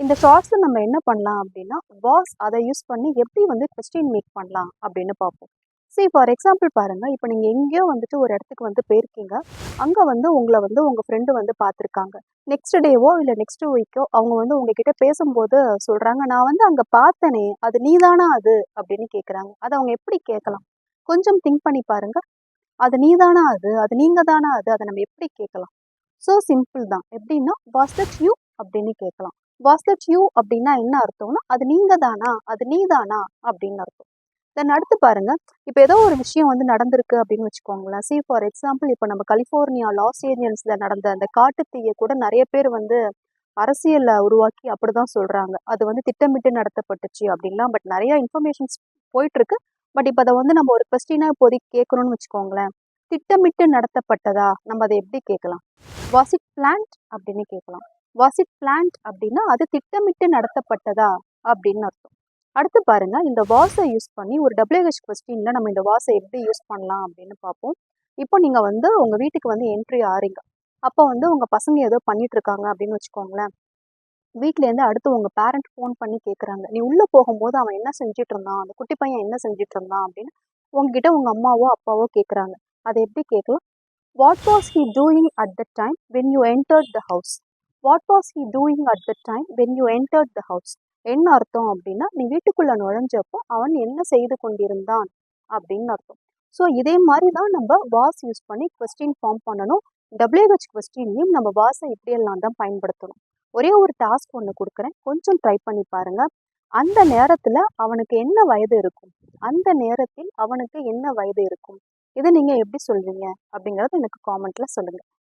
இந்த ஷார்ட்ஸ்ல நம்ம என்ன பண்ணலாம் அப்படின்னா, வாஸ் அத யூஸ் பண்ணி எப்படி வந்து கொஸ்டின் மேக் பண்ணலாம் அப்படின்னு பார்ப்போம். ஃபார் எக்ஸாம்பிள் பாருங்க, இப்ப நீங்க எங்கேயோ வந்துட்டு ஒரு இடத்துக்கு வந்து போயிருக்கீங்க. அங்க வந்து உங்கள வந்து உங்க ஃப்ரெண்டு வந்து பார்த்துருக்காங்க. நெக்ஸ்ட் டேவோ இல்ல நெக்ஸ்ட் வீக்கோ அவங்க வந்து உங்ககிட்ட பேசும்போது சொல்றாங்க, "நான் வந்து அங்க பார்த்தனே, அது நீதானா அது?" அப்படின்னு கேட்குறாங்க. அத அவங்க எப்படி கேட்கலாம்? கொஞ்சம் திங்க் பண்ணி பாருங்க. "அது நீதானா அது? அது நீங்க தானா அது?" அத நம்ம எப்படி கேட்கலாம்? சிம்பிள் தான். எப்படின்னா, "வாஸ் தட் யூ?" அப்படின்னு கேட்கலாம். "Was that you?" அப்படின்னா என்ன அர்த்தம்னா, "அது நீங்க தானா? அது நீ தானா?" அப்படின்னு அர்த்தம். தென் அடுத்து பாருங்க, இப்ப ஏதோ ஒரு விஷயம் வந்து நடந்திருக்கு அப்படின்னு வச்சுக்கோங்களேன். ஃபார் எக்ஸாம்பிள் இப்ப நம்ம கலிஃபோர்னியா, லாஸ் ஏஞ்சல்ஸ்ல நடந்த அந்த காட்டுத் தீய கூட நெறைய பேர் வந்து அரசியல்ல உருவாக்கி அப்படிதான் சொல்றாங்க. அது வந்து திட்டமிட்டு நடத்தப்பட்டுச்சு அப்படின்லாம். பட் நெறைய இன்ஃபர்மேஷன்ஸ் போயிட்டுருக்கு. பட் இப்ப அத வந்து நம்ம ஒரு கொஸ்டினா இப்போதைக்கு கேட்கணும்னு வச்சுக்கோங்களேன். திட்டமிட்டு நடத்தப்பட்டதா? நம்ம அத எப்படி கேட்கலாம்? Was it plant? அப்படின்னு கேட்கலாம். வாஸ் இட் பிளான்ட் அப்படின்னா, அது திட்டமிட்டு நடத்தப்பட்டதா? அப்படின்னு அர்த்தம். அடுத்து பாருங்க, இந்த வாஸ யூஸ் பண்ணி ஒரு WH கொஸ்டின்ல நம்ம இந்த வாஸ எப்படி யூஸ் பண்ணலாம் அப்படின்னு பார்ப்போம். இப்போ நீங்க வந்து உங்க வீட்டுக்கு வந்து என்ட்ரி ஆறீங்க. அப்போ வந்து உங்க பசங்க ஏதோ பண்ணிட்டு இருக்காங்க அப்படின்னு வச்சுக்கோங்களேன். வீட்லேருந்து அடுத்து உங்க பேரண்ட் ஃபோன் பண்ணி கேட்குறாங்க. "நீ உள்ள போகும்போது அவன் என்ன செஞ்சுட்டு இருந்தான்? அந்த குட்டி பையன் என்ன செஞ்சுட்டு இருந்தான்?" அப்படின்னு உங்ககிட்ட உங்க அம்மாவோ, அப்பாவோ கேட்குறாங்க. அத எப்படி கேட்கலாம்? "What was he doing at the time when you entered the house?" What was he doing at the time when you entered the house? என்ன அர்த்தம் அப்படின்னா, நீ வீட்டுக்குள்ள நுழைஞ்சப்போ அவன் என்ன செய்து கொண்டிருந்தான் அப்படின்னு அர்த்தம். இதே மாரி தான் நம்ம வாஸ் யூஸ் பண்ணி கொஸ்டின் ஃபார்ம் பண்ணணும். WH கொஸ்டின்லயும் நம்ம வாஸ இப்படியெல்லாம் தான் பயன்படுத்தணும். ஒரே ஒரு டாஸ்க் ஒண்ணு குடுக்குறேன். கொஞ்சம் ட்ரை பண்ணி பாருங்க. அந்த நேரத்துல அவனுக்கு என்ன வயது இருக்கும்? அந்த நேரத்தில் அவனுக்கு என்ன வயது இருக்கும்? இத நீங்க எப்படி சொல்வீங்க? அப்படிங்கிறத எனக்கு காமெண்ட்ல சொல்லுங்க.